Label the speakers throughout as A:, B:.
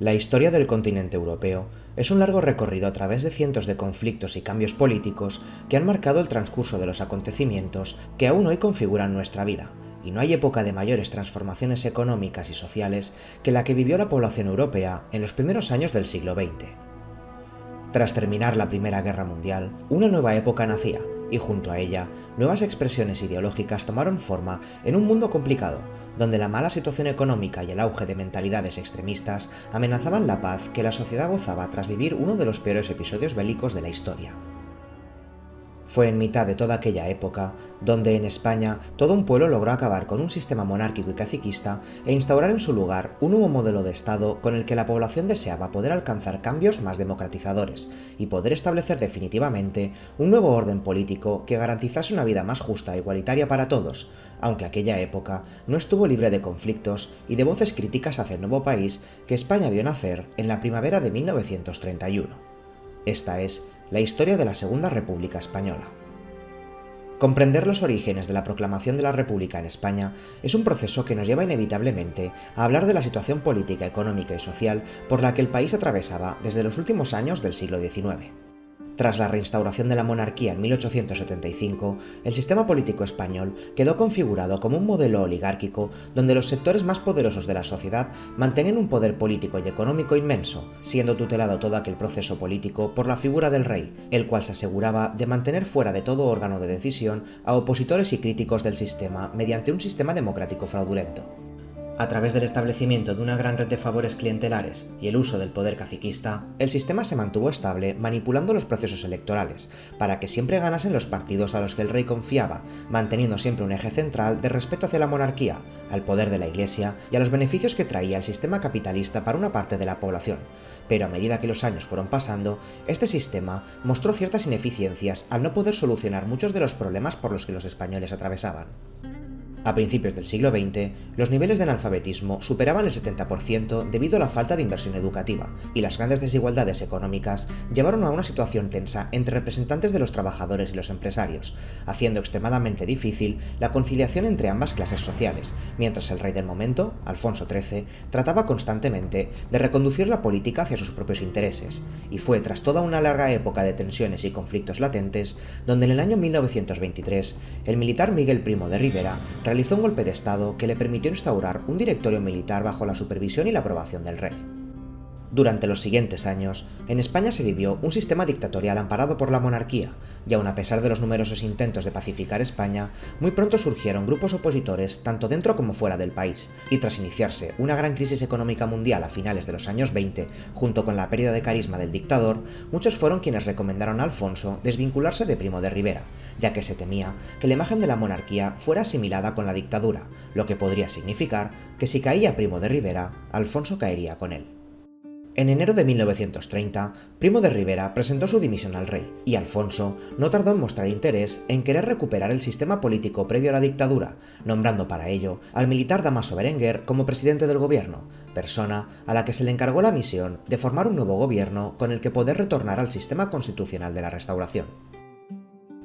A: La historia del continente europeo es un largo recorrido a través de cientos de conflictos y cambios políticos que han marcado el transcurso de los acontecimientos que aún hoy configuran nuestra vida, y no hay época de mayores transformaciones económicas y sociales que la que vivió la población europea en los primeros años del siglo XX. Tras terminar la Primera Guerra Mundial, una nueva época nacía, y junto a ella, nuevas expresiones ideológicas tomaron forma en un mundo complicado, donde la mala situación económica y el auge de mentalidades extremistas amenazaban la paz que la sociedad gozaba tras vivir uno de los peores episodios bélicos de la historia. Fue en mitad de toda aquella época donde en España todo un pueblo logró acabar con un sistema monárquico y caciquista e instaurar en su lugar un nuevo modelo de Estado con el que la población deseaba poder alcanzar cambios más democratizadores y poder establecer definitivamente un nuevo orden político que garantizase una vida más justa e igualitaria para todos, aunque aquella época no estuvo libre de conflictos y de voces críticas hacia el nuevo país que España vio nacer en la primavera de 1931. Esta es la historia de la Segunda República Española. Comprender los orígenes de la proclamación de la República en España es un proceso que nos lleva inevitablemente a hablar de la situación política, económica y social por la que el país atravesaba desde los últimos años del siglo XIX. Tras la reinstauración de la monarquía en 1875, el sistema político español quedó configurado como un modelo oligárquico donde los sectores más poderosos de la sociedad mantenían un poder político y económico inmenso, siendo tutelado todo aquel proceso político por la figura del rey, el cual se aseguraba de mantener fuera de todo órgano de decisión a opositores y críticos del sistema mediante un sistema democrático fraudulento. A través del establecimiento de una gran red de favores clientelares y el uso del poder caciquista, el sistema se mantuvo estable manipulando los procesos electorales, para que siempre ganasen los partidos a los que el rey confiaba, manteniendo siempre un eje central de respeto hacia la monarquía, al poder de la Iglesia y a los beneficios que traía el sistema capitalista para una parte de la población. Pero a medida que los años fueron pasando, este sistema mostró ciertas ineficiencias al no poder solucionar muchos de los problemas por los que los españoles atravesaban. A principios del siglo XX, los niveles de analfabetismo superaban el 70% debido a la falta de inversión educativa, y las grandes desigualdades económicas llevaron a una situación tensa entre representantes de los trabajadores y los empresarios, haciendo extremadamente difícil la conciliación entre ambas clases sociales, mientras el rey del momento, Alfonso XIII, trataba constantemente de reconducir la política hacia sus propios intereses, y fue tras toda una larga época de tensiones y conflictos latentes, donde en el año 1923, el militar Miguel Primo de Rivera realizó un golpe de Estado que le permitió instaurar un directorio militar bajo la supervisión y la aprobación del rey. Durante los siguientes años, en España se vivió un sistema dictatorial amparado por la monarquía, y aun a pesar de los numerosos intentos de pacificar España, muy pronto surgieron grupos opositores tanto dentro como fuera del país, y tras iniciarse una gran crisis económica mundial a finales de los años 20, junto con la pérdida de carisma del dictador, muchos fueron quienes recomendaron a Alfonso desvincularse de Primo de Rivera, ya que se temía que la imagen de la monarquía fuera asimilada con la dictadura, lo que podría significar que si caía Primo de Rivera, Alfonso caería con él. En enero de 1930, Primo de Rivera presentó su dimisión al rey, y Alfonso no tardó en mostrar interés en querer recuperar el sistema político previo a la dictadura, nombrando para ello al militar Dámaso Berenguer como presidente del gobierno, persona a la que se le encargó la misión de formar un nuevo gobierno con el que poder retornar al sistema constitucional de la Restauración.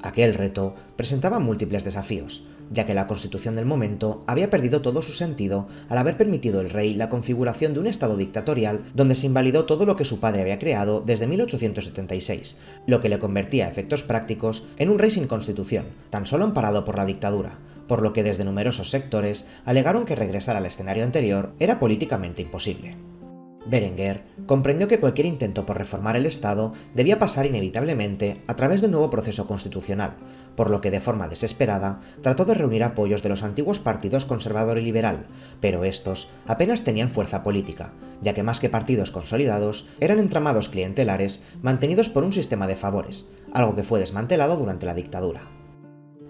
A: Aquel reto presentaba múltiples desafíos, ya que la Constitución del momento había perdido todo su sentido al haber permitido el rey la configuración de un estado dictatorial donde se invalidó todo lo que su padre había creado desde 1876, lo que le convertía a efectos prácticos en un rey sin constitución, tan solo amparado por la dictadura, por lo que desde numerosos sectores alegaron que regresar al escenario anterior era políticamente imposible. Berenguer comprendió que cualquier intento por reformar el Estado debía pasar inevitablemente a través de un nuevo proceso constitucional, por lo que de forma desesperada trató de reunir apoyos de los antiguos partidos conservador y liberal, pero estos apenas tenían fuerza política, ya que más que partidos consolidados eran entramados clientelares mantenidos por un sistema de favores, algo que fue desmantelado durante la dictadura.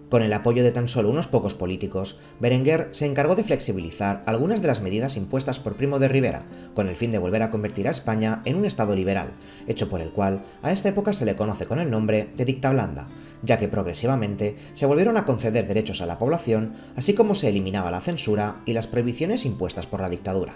A: Con el apoyo de tan solo unos pocos políticos, Berenguer se encargó de flexibilizar algunas de las medidas impuestas por Primo de Rivera, con el fin de volver a convertir a España en un Estado liberal, hecho por el cual a esta época se le conoce con el nombre de dicta blanda, ya que progresivamente se volvieron a conceder derechos a la población, así como se eliminaba la censura y las prohibiciones impuestas por la dictadura.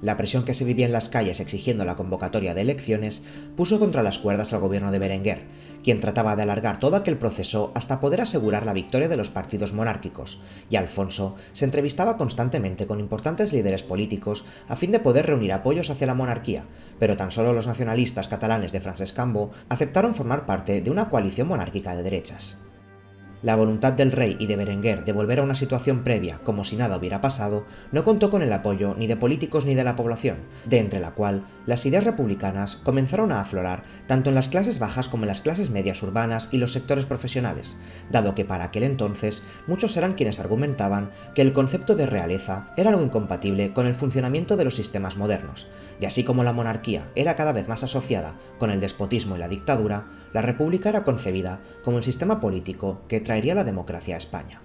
A: La presión que se vivía en las calles exigiendo la convocatoria de elecciones puso contra las cuerdas al gobierno de Berenguer, quien trataba de alargar todo aquel proceso hasta poder asegurar la victoria de los partidos monárquicos, y Alfonso se entrevistaba constantemente con importantes líderes políticos a fin de poder reunir apoyos hacia la monarquía, pero tan solo los nacionalistas catalanes de Francesc Cambó aceptaron formar parte de una coalición monárquica de derechas. La voluntad del rey y de Berenguer de volver a una situación previa como si nada hubiera pasado no contó con el apoyo ni de políticos ni de la población, de entre la cual las ideas republicanas comenzaron a aflorar tanto en las clases bajas como en las clases medias urbanas y los sectores profesionales, dado que para aquel entonces muchos eran quienes argumentaban que el concepto de realeza era algo incompatible con el funcionamiento de los sistemas modernos, y así como la monarquía era cada vez más asociada con el despotismo y la dictadura, la república era concebida como el sistema político que traería la democracia a España.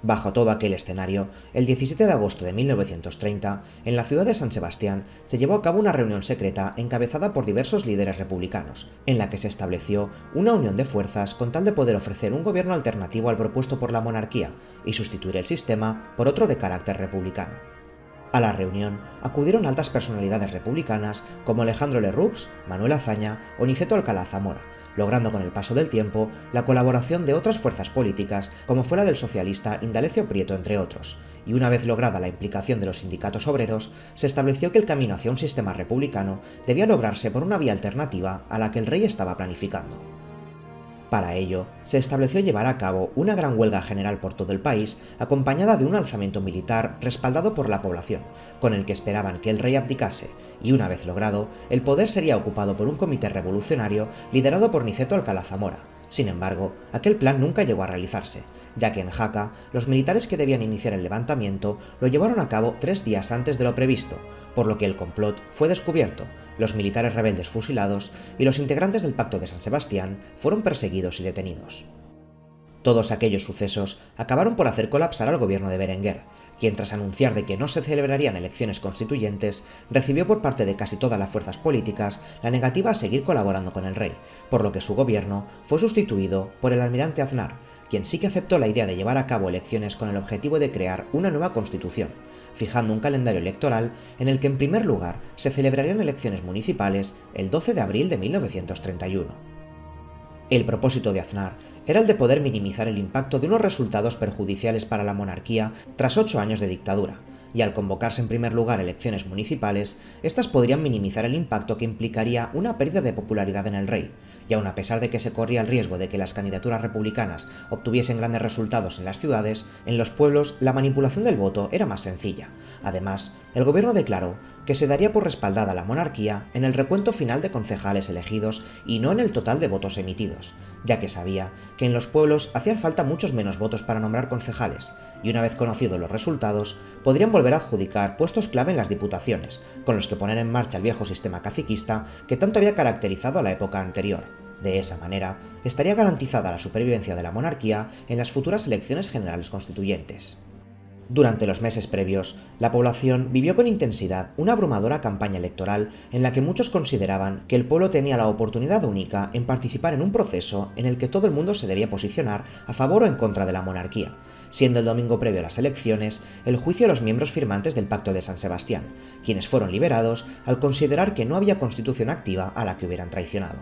A: Bajo todo aquel escenario, el 17 de agosto de 1930, en la ciudad de San Sebastián, se llevó a cabo una reunión secreta encabezada por diversos líderes republicanos, en la que se estableció una unión de fuerzas con tal de poder ofrecer un gobierno alternativo al propuesto por la monarquía y sustituir el sistema por otro de carácter republicano. A la reunión acudieron altas personalidades republicanas como Alejandro Lerroux, Manuel Azaña o Niceto Alcalá Zamora, logrando con el paso del tiempo la colaboración de otras fuerzas políticas como fue la del socialista Indalecio Prieto, entre otros, y una vez lograda la implicación de los sindicatos obreros, se estableció que el camino hacia un sistema republicano debía lograrse por una vía alternativa a la que el rey estaba planificando. Para ello, se estableció llevar a cabo una gran huelga general por todo el país, acompañada de un alzamiento militar respaldado por la población, con el que esperaban que el rey abdicase, y una vez logrado, el poder sería ocupado por un comité revolucionario liderado por Niceto Alcalá Zamora. Sin embargo, aquel plan nunca llegó a realizarse, ya que en Jaca, los militares que debían iniciar el levantamiento lo llevaron a cabo 3 días antes de lo previsto, por lo que el complot fue descubierto, los militares rebeldes fusilados y los integrantes del Pacto de San Sebastián fueron perseguidos y detenidos. Todos aquellos sucesos acabaron por hacer colapsar al gobierno de Berenguer, quien tras anunciar de que no se celebrarían elecciones constituyentes, recibió por parte de casi todas las fuerzas políticas la negativa a seguir colaborando con el rey, por lo que su gobierno fue sustituido por el almirante Aznar, quien sí que aceptó la idea de llevar a cabo elecciones con el objetivo de crear una nueva constitución, fijando un calendario electoral en el que en primer lugar se celebrarían elecciones municipales el 12 de abril de 1931. El propósito de Aznar era el de poder minimizar el impacto de unos resultados perjudiciales para la monarquía tras 8 años de dictadura, y al convocarse en primer lugar elecciones municipales, estas podrían minimizar el impacto que implicaría una pérdida de popularidad en el rey, y aun a pesar de que se corría el riesgo de que las candidaturas republicanas obtuviesen grandes resultados en las ciudades, en los pueblos la manipulación del voto era más sencilla. Además, el gobierno declaró que se daría por respaldada la monarquía en el recuento final de concejales elegidos y no en el total de votos emitidos, ya que sabía que en los pueblos hacían falta muchos menos votos para nombrar concejales, y una vez conocidos los resultados, podrían volver a adjudicar puestos clave en las diputaciones, con los que poner en marcha el viejo sistema caciquista que tanto había caracterizado a la época anterior. De esa manera, estaría garantizada la supervivencia de la monarquía en las futuras elecciones generales constituyentes. Durante los meses previos, la población vivió con intensidad una abrumadora campaña electoral en la que muchos consideraban que el pueblo tenía la oportunidad única en participar en un proceso en el que todo el mundo se debía posicionar a favor o en contra de la monarquía, siendo el domingo previo a las elecciones el juicio a los miembros firmantes del Pacto de San Sebastián, quienes fueron liberados al considerar que no había constitución activa a la que hubieran traicionado.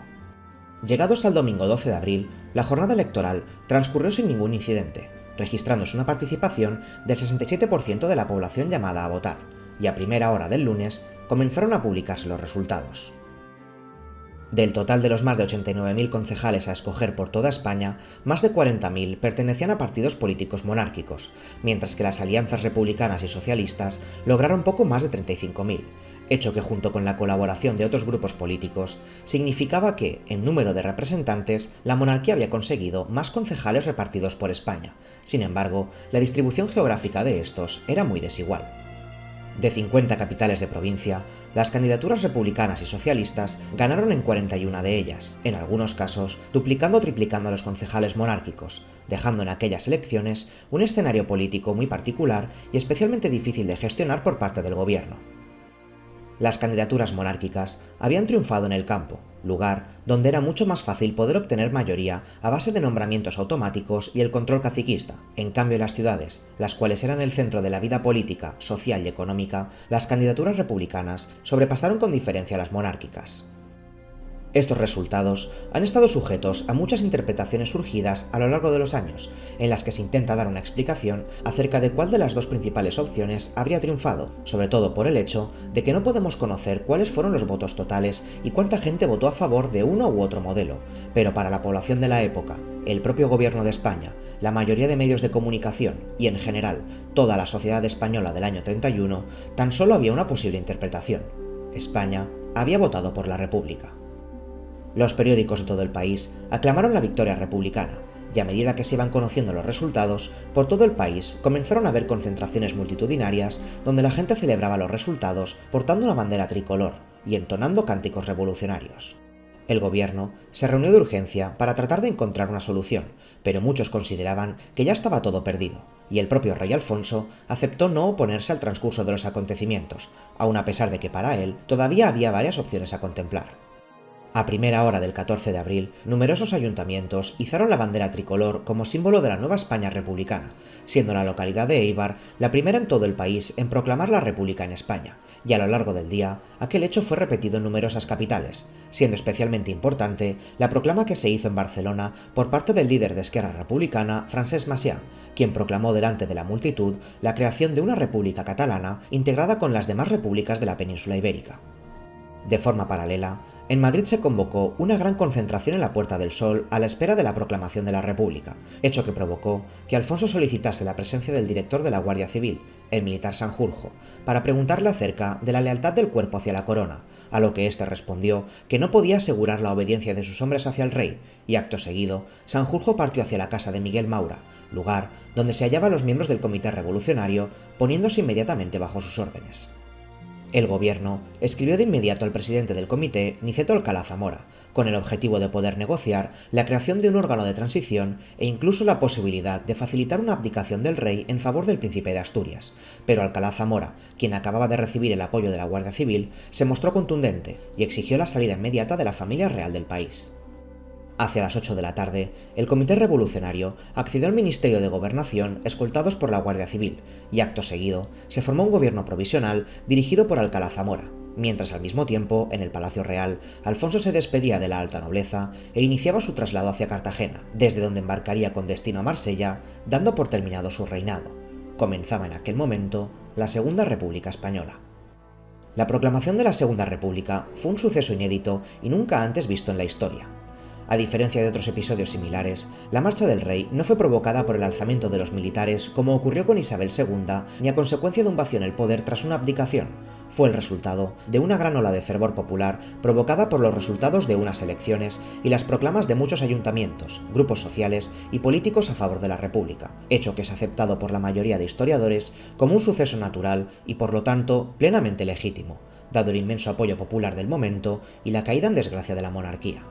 A: Llegados al domingo 12 de abril, la jornada electoral transcurrió sin ningún incidente, registrándose una participación del 67% de la población llamada a votar, y a primera hora del lunes comenzaron a publicarse los resultados. Del total de los más de 89.000 concejales a escoger por toda España, más de 40.000 pertenecían a partidos políticos monárquicos, mientras que las alianzas republicanas y socialistas lograron poco más de 35.000, hecho que junto con la colaboración de otros grupos políticos significaba que, en número de representantes, la monarquía había conseguido más concejales repartidos por España. Sin embargo, la distribución geográfica de estos era muy desigual. De 50 capitales de provincia, las candidaturas republicanas y socialistas ganaron en 41 de ellas, en algunos casos duplicando o triplicando a los concejales monárquicos, dejando en aquellas elecciones un escenario político muy particular y especialmente difícil de gestionar por parte del gobierno. Las candidaturas monárquicas habían triunfado en el campo, lugar donde era mucho más fácil poder obtener mayoría a base de nombramientos automáticos y el control caciquista. En cambio, en las ciudades, las cuales eran el centro de la vida política, social y económica, las candidaturas republicanas sobrepasaron con diferencia a las monárquicas. Estos resultados han estado sujetos a muchas interpretaciones surgidas a lo largo de los años, en las que se intenta dar una explicación acerca de cuál de las dos principales opciones habría triunfado, sobre todo por el hecho de que no podemos conocer cuáles fueron los votos totales y cuánta gente votó a favor de uno u otro modelo, pero para la población de la época, el propio gobierno de España, la mayoría de medios de comunicación y, en general, toda la sociedad española del año 31, tan solo había una posible interpretación: España había votado por la República. Los periódicos de todo el país aclamaron la victoria republicana, y a medida que se iban conociendo los resultados, por todo el país comenzaron a haber concentraciones multitudinarias donde la gente celebraba los resultados portando una bandera tricolor y entonando cánticos revolucionarios. El gobierno se reunió de urgencia para tratar de encontrar una solución, pero muchos consideraban que ya estaba todo perdido, y el propio rey Alfonso aceptó no oponerse al transcurso de los acontecimientos, aun a pesar de que para él todavía había varias opciones a contemplar. A primera hora del 14 de abril, numerosos ayuntamientos izaron la bandera tricolor como símbolo de la nueva España republicana, siendo la localidad de Éibar la primera en todo el país en proclamar la República en España, y a lo largo del día, aquel hecho fue repetido en numerosas capitales, siendo especialmente importante la proclama que se hizo en Barcelona por parte del líder de Esquerra Republicana, Francesc Macià, quien proclamó delante de la multitud la creación de una república catalana integrada con las demás repúblicas de la península ibérica. De forma paralela, en Madrid se convocó una gran concentración en la Puerta del Sol a la espera de la proclamación de la República, hecho que provocó que Alfonso solicitase la presencia del director de la Guardia Civil, el militar Sanjurjo, para preguntarle acerca de la lealtad del cuerpo hacia la corona, a lo que éste respondió que no podía asegurar la obediencia de sus hombres hacia el rey, y acto seguido, Sanjurjo partió hacia la casa de Miguel Maura, lugar donde se hallaban los miembros del Comité Revolucionario, poniéndose inmediatamente bajo sus órdenes. El gobierno escribió de inmediato al presidente del comité, Niceto Alcalá Zamora, con el objetivo de poder negociar la creación de un órgano de transición e incluso la posibilidad de facilitar una abdicación del rey en favor del príncipe de Asturias, pero Alcalá Zamora, quien acababa de recibir el apoyo de la Guardia Civil, se mostró contundente y exigió la salida inmediata de la familia real del país. Hacia las 8 de la tarde, el Comité Revolucionario accedió al Ministerio de Gobernación escoltados por la Guardia Civil, y acto seguido se formó un gobierno provisional dirigido por Alcalá Zamora, mientras al mismo tiempo, en el Palacio Real, Alfonso se despedía de la alta nobleza e iniciaba su traslado hacia Cartagena, desde donde embarcaría con destino a Marsella, dando por terminado su reinado. Comenzaba en aquel momento la Segunda República Española. La proclamación de la Segunda República fue un suceso inédito y nunca antes visto en la historia. A diferencia de otros episodios similares, la marcha del rey no fue provocada por el alzamiento de los militares como ocurrió con Isabel II, ni a consecuencia de un vacío en el poder tras una abdicación. Fue el resultado de una gran ola de fervor popular provocada por los resultados de unas elecciones y las proclamas de muchos ayuntamientos, grupos sociales y políticos a favor de la República, hecho que es aceptado por la mayoría de historiadores como un suceso natural y por lo tanto plenamente legítimo, dado el inmenso apoyo popular del momento y la caída en desgracia de la monarquía.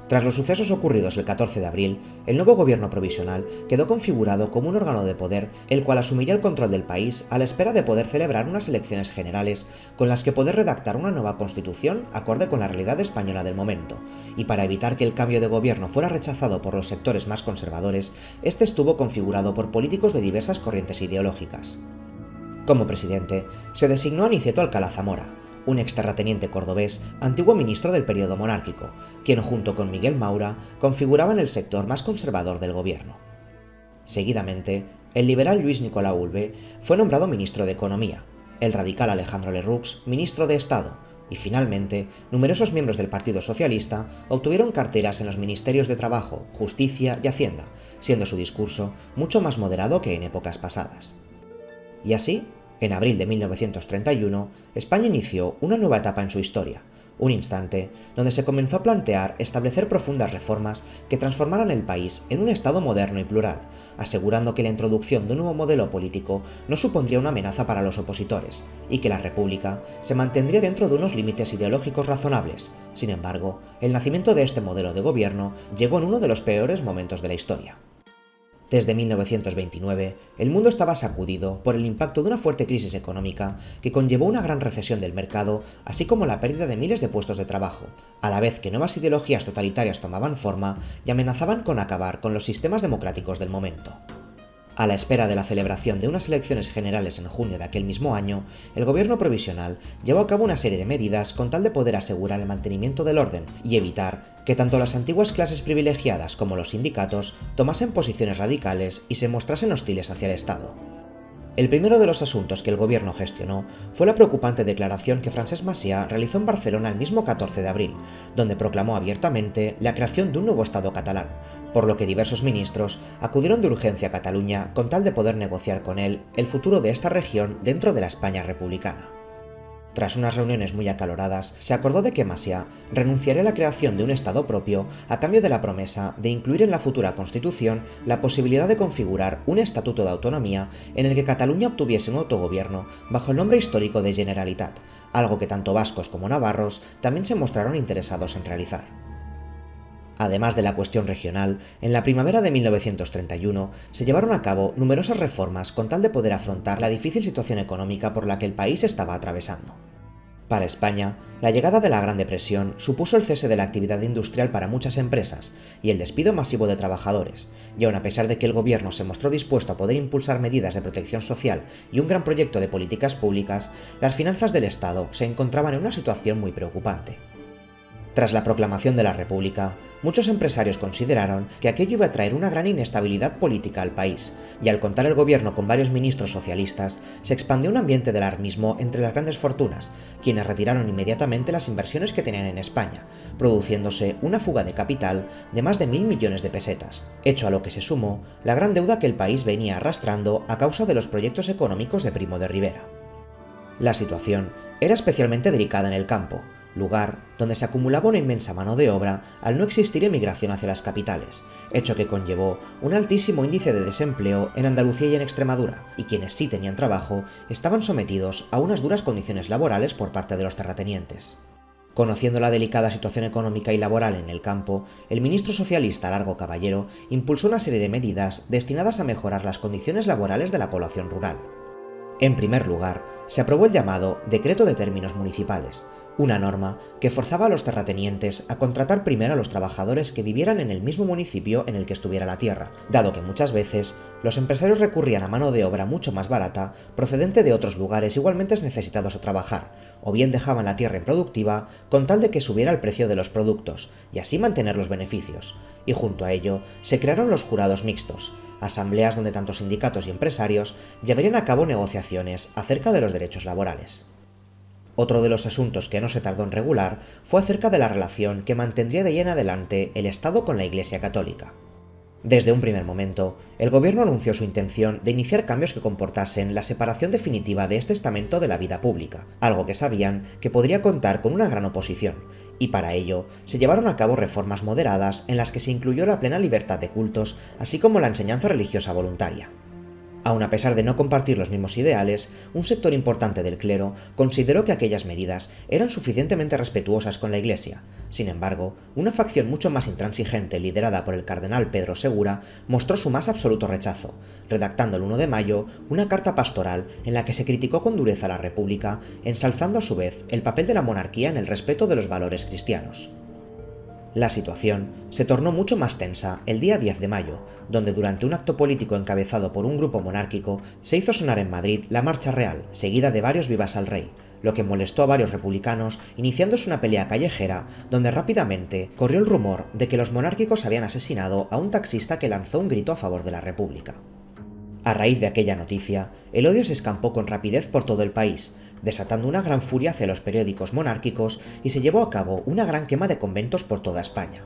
A: Tras los sucesos ocurridos el 14 de abril, el nuevo gobierno provisional quedó configurado como un órgano de poder el cual asumiría el control del país a la espera de poder celebrar unas elecciones generales con las que poder redactar una nueva constitución acorde con la realidad española del momento, y para evitar que el cambio de gobierno fuera rechazado por los sectores más conservadores, este estuvo configurado por políticos de diversas corrientes ideológicas. Como presidente, se designó a Niceto Alcalá Zamora, un exterrateniente cordobés, antiguo ministro del período monárquico, quien junto con Miguel Maura configuraban el sector más conservador del gobierno. Seguidamente, el liberal Lluís Nicolau Ulbe fue nombrado ministro de Economía, el radical Alejandro Lerroux ministro de Estado, y finalmente, numerosos miembros del Partido Socialista obtuvieron carteras en los ministerios de Trabajo, Justicia y Hacienda, siendo su discurso mucho más moderado que en épocas pasadas. Y así, en abril de 1931, España inició una nueva etapa en su historia, un instante donde se comenzó a plantear establecer profundas reformas que transformaran el país en un Estado moderno y plural, asegurando que la introducción de un nuevo modelo político no supondría una amenaza para los opositores, y que la República se mantendría dentro de unos límites ideológicos razonables. Sin embargo, el nacimiento de este modelo de gobierno llegó en uno de los peores momentos de la historia. Desde 1929, el mundo estaba sacudido por el impacto de una fuerte crisis económica que conllevó una gran recesión del mercado, así como la pérdida de miles de puestos de trabajo, a la vez que nuevas ideologías totalitarias tomaban forma y amenazaban con acabar con los sistemas democráticos del momento. A la espera de la celebración de unas elecciones generales en junio de aquel mismo año, el gobierno provisional llevó a cabo una serie de medidas con tal de poder asegurar el mantenimiento del orden y evitar que tanto las antiguas clases privilegiadas como los sindicatos tomasen posiciones radicales y se mostrasen hostiles hacia el Estado. El primero de los asuntos que el gobierno gestionó fue la preocupante declaración que Francesc Macià realizó en Barcelona el mismo 14 de abril, donde proclamó abiertamente la creación de un nuevo Estado catalán, por lo que diversos ministros acudieron de urgencia a Cataluña con tal de poder negociar con él el futuro de esta región dentro de la España republicana. Tras unas reuniones muy acaloradas, se acordó de que Macià renunciaría a la creación de un Estado propio a cambio de la promesa de incluir en la futura Constitución la posibilidad de configurar un estatuto de autonomía en el que Cataluña obtuviese un autogobierno bajo el nombre histórico de Generalitat, algo que tanto vascos como navarros también se mostraron interesados en realizar. Además de la cuestión regional, en la primavera de 1931 se llevaron a cabo numerosas reformas con tal de poder afrontar la difícil situación económica por la que el país estaba atravesando. Para España, la llegada de la Gran Depresión supuso el cese de la actividad industrial para muchas empresas y el despido masivo de trabajadores, y aun a pesar de que el gobierno se mostró dispuesto a poder impulsar medidas de protección social y un gran proyecto de políticas públicas, las finanzas del Estado se encontraban en una situación muy preocupante. Tras la proclamación de la República, muchos empresarios consideraron que aquello iba a traer una gran inestabilidad política al país, y al contar el gobierno con varios ministros socialistas, se expandió un ambiente de alarmismo entre las grandes fortunas, quienes retiraron inmediatamente las inversiones que tenían en España, produciéndose una fuga de capital de más de 1.000 millones de pesetas, hecho a lo que se sumó la gran deuda que el país venía arrastrando a causa de los proyectos económicos de Primo de Rivera. La situación era especialmente delicada en el campo, lugar donde se acumulaba una inmensa mano de obra al no existir emigración hacia las capitales, hecho que conllevó un altísimo índice de desempleo en Andalucía y en Extremadura, y quienes sí tenían trabajo estaban sometidos a unas duras condiciones laborales por parte de los terratenientes. Conociendo la delicada situación económica y laboral en el campo, el ministro socialista Largo Caballero impulsó una serie de medidas destinadas a mejorar las condiciones laborales de la población rural. En primer lugar, se aprobó el llamado Decreto de Términos Municipales, una norma que forzaba a los terratenientes a contratar primero a los trabajadores que vivieran en el mismo municipio en el que estuviera la tierra, dado que muchas veces los empresarios recurrían a mano de obra mucho más barata procedente de otros lugares igualmente necesitados a trabajar, o bien dejaban la tierra improductiva con tal de que subiera el precio de los productos y así mantener los beneficios, y junto a ello se crearon los jurados mixtos, asambleas donde tanto sindicatos y empresarios llevarían a cabo negociaciones acerca de los derechos laborales. Otro de los asuntos que no se tardó en regular fue acerca de la relación que mantendría de ahí en adelante el Estado con la Iglesia Católica. Desde un primer momento, el gobierno anunció su intención de iniciar cambios que comportasen la separación definitiva de este estamento de la vida pública, algo que sabían que podría contar con una gran oposición, y para ello se llevaron a cabo reformas moderadas en las que se incluyó la plena libertad de cultos, así como la enseñanza religiosa voluntaria. Aun a pesar de no compartir los mismos ideales, un sector importante del clero consideró que aquellas medidas eran suficientemente respetuosas con la Iglesia. Sin embargo, una facción mucho más intransigente liderada por el cardenal Pedro Segura mostró su más absoluto rechazo, redactando el 1 de mayo una carta pastoral en la que se criticó con dureza a la República, ensalzando a su vez el papel de la monarquía en el respeto de los valores cristianos. La situación se tornó mucho más tensa el día 10 de mayo, donde durante un acto político encabezado por un grupo monárquico se hizo sonar en Madrid la Marcha Real, seguida de varios vivas al rey, lo que molestó a varios republicanos, iniciándose una pelea callejera donde rápidamente corrió el rumor de que los monárquicos habían asesinado a un taxista que lanzó un grito a favor de la República. A raíz de aquella noticia, el odio se escampó con rapidez por todo el país, desatando una gran furia hacia los periódicos monárquicos y se llevó a cabo una gran quema de conventos por toda España.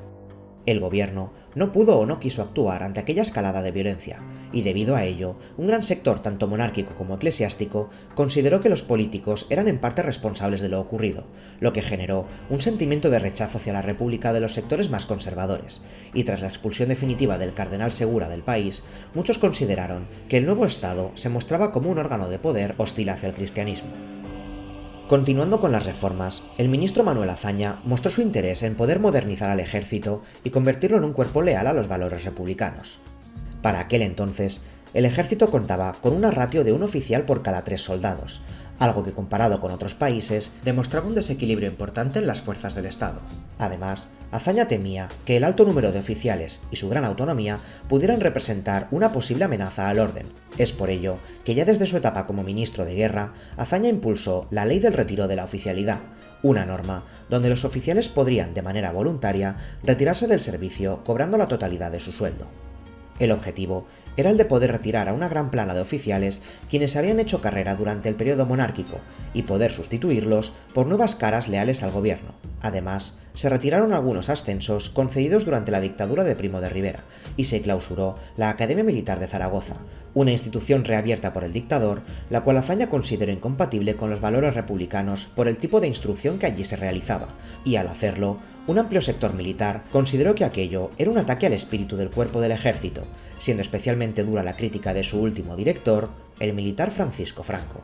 A: El gobierno no pudo o no quiso actuar ante aquella escalada de violencia, y debido a ello, un gran sector tanto monárquico como eclesiástico consideró que los políticos eran en parte responsables de lo ocurrido, lo que generó un sentimiento de rechazo hacia la República de los sectores más conservadores, y tras la expulsión definitiva del cardenal Segura del país, muchos consideraron que el nuevo Estado se mostraba como un órgano de poder hostil hacia el cristianismo. Continuando con las reformas, el ministro Manuel Azaña mostró su interés en poder modernizar al ejército y convertirlo en un cuerpo leal a los valores republicanos. Para aquel entonces, el ejército contaba con una ratio de un oficial por cada 3 soldados, algo que comparado con otros países demostraba un desequilibrio importante en las fuerzas del Estado. Además, Azaña temía que el alto número de oficiales y su gran autonomía pudieran representar una posible amenaza al orden. Es por ello que ya desde su etapa como ministro de guerra, Azaña impulsó la Ley del Retiro de la Oficialidad, una norma donde los oficiales podrían, de manera voluntaria, retirarse del servicio cobrando la totalidad de su sueldo. El objetivo era el de poder retirar a una gran plana de oficiales quienes habían hecho carrera durante el periodo monárquico y poder sustituirlos por nuevas caras leales al gobierno. Además, se retiraron algunos ascensos concedidos durante la dictadura de Primo de Rivera y se clausuró la Academia Militar de Zaragoza, una institución reabierta por el dictador, la cual Azaña consideró incompatible con los valores republicanos por el tipo de instrucción que allí se realizaba, y al hacerlo, un amplio sector militar consideró que aquello era un ataque al espíritu del cuerpo del ejército, siendo especialmente dura la crítica de su último director, el militar Francisco Franco.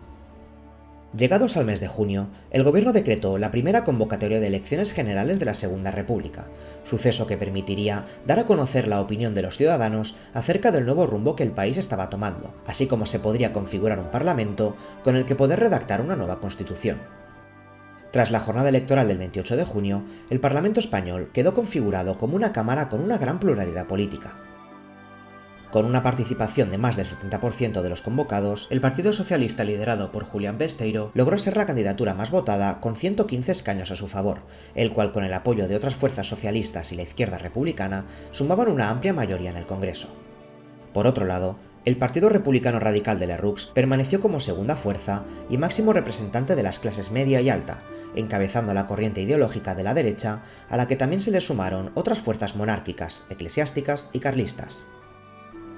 A: Llegados al mes de junio, el gobierno decretó la primera convocatoria de elecciones generales de la Segunda República, suceso que permitiría dar a conocer la opinión de los ciudadanos acerca del nuevo rumbo que el país estaba tomando, así como se podría configurar un parlamento con el que poder redactar una nueva constitución. Tras la jornada electoral del 28 de junio, el Parlamento español quedó configurado como una cámara con una gran pluralidad política. Con una participación de más del 70% de los convocados, el Partido Socialista liderado por Julián Besteiro logró ser la candidatura más votada con 115 escaños a su favor, el cual con el apoyo de otras fuerzas socialistas y la izquierda republicana sumaban una amplia mayoría en el Congreso. Por otro lado, el Partido Republicano Radical de Lerroux permaneció como segunda fuerza y máximo representante de las clases media y alta, encabezando la corriente ideológica de la derecha, a la que también se le sumaron otras fuerzas monárquicas, eclesiásticas y carlistas.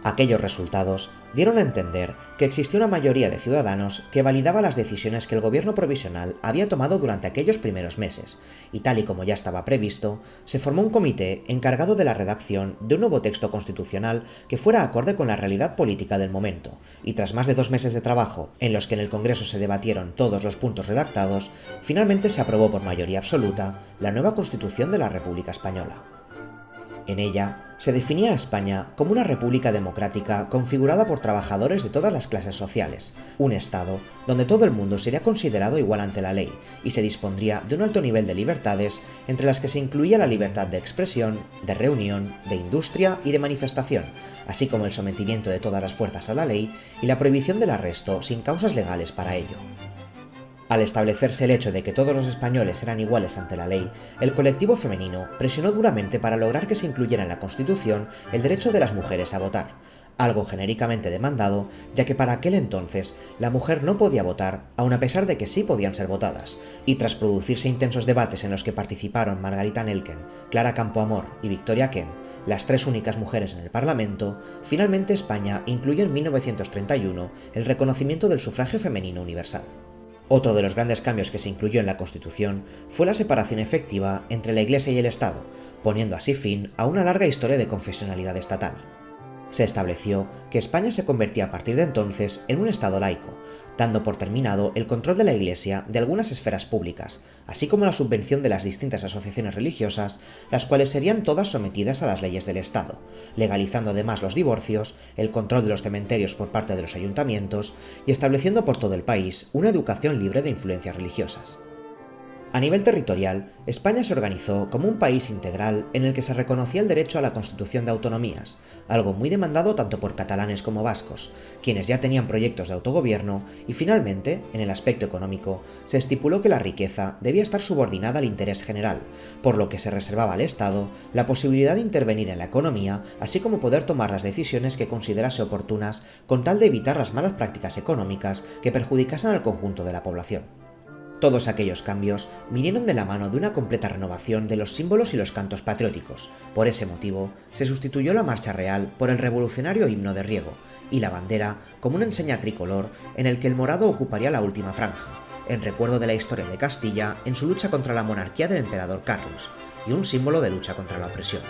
A: Aquellos resultados dieron a entender que existía una mayoría de ciudadanos que validaba las decisiones que el gobierno provisional había tomado durante aquellos primeros meses, y tal y como ya estaba previsto, se formó un comité encargado de la redacción de un nuevo texto constitucional que fuera acorde con la realidad política del momento, y tras más de 2 meses de trabajo, en los que en el Congreso se debatieron todos los puntos redactados, finalmente se aprobó por mayoría absoluta la nueva Constitución de la República Española. En ella se definía a España como una república democrática configurada por trabajadores de todas las clases sociales, un Estado donde todo el mundo sería considerado igual ante la ley y se dispondría de un alto nivel de libertades entre las que se incluía la libertad de expresión, de reunión, de industria y de manifestación, así como el sometimiento de todas las fuerzas a la ley y la prohibición del arresto sin causas legales para ello. Al establecerse el hecho de que todos los españoles eran iguales ante la ley, el colectivo femenino presionó duramente para lograr que se incluyera en la Constitución el derecho de las mujeres a votar, algo genéricamente demandado, ya que para aquel entonces la mujer no podía votar, aun a pesar de que sí podían ser votadas, y tras producirse intensos debates en los que participaron Margarita Nelken, Clara Campoamor y Victoria Kent, las 3 únicas mujeres en el Parlamento, finalmente España incluyó en 1931 el reconocimiento del sufragio femenino universal. Otro de los grandes cambios que se incluyó en la Constitución fue la separación efectiva entre la Iglesia y el Estado, poniendo así fin a una larga historia de confesionalidad estatal. Se estableció que España se convertía a partir de entonces en un Estado laico, dando por terminado el control de la Iglesia de algunas esferas públicas, así como la subvención de las distintas asociaciones religiosas, las cuales serían todas sometidas a las leyes del Estado, legalizando además los divorcios, el control de los cementerios por parte de los ayuntamientos y estableciendo por todo el país una educación libre de influencias religiosas. A nivel territorial, España se organizó como un país integral en el que se reconocía el derecho a la constitución de autonomías, algo muy demandado tanto por catalanes como vascos, quienes ya tenían proyectos de autogobierno, y finalmente, en el aspecto económico, se estipuló que la riqueza debía estar subordinada al interés general, por lo que se reservaba al Estado la posibilidad de intervenir en la economía, así como poder tomar las decisiones que considerase oportunas con tal de evitar las malas prácticas económicas que perjudicasen al conjunto de la población. Todos aquellos cambios vinieron de la mano de una completa renovación de los símbolos y los cantos patrióticos. Por ese motivo, se sustituyó la marcha real por el revolucionario himno de Riego, y la bandera como una enseña tricolor en el que el morado ocuparía la última franja, en recuerdo de la historia de Castilla en su lucha contra la monarquía del emperador Carlos, y un símbolo de lucha contra la opresión.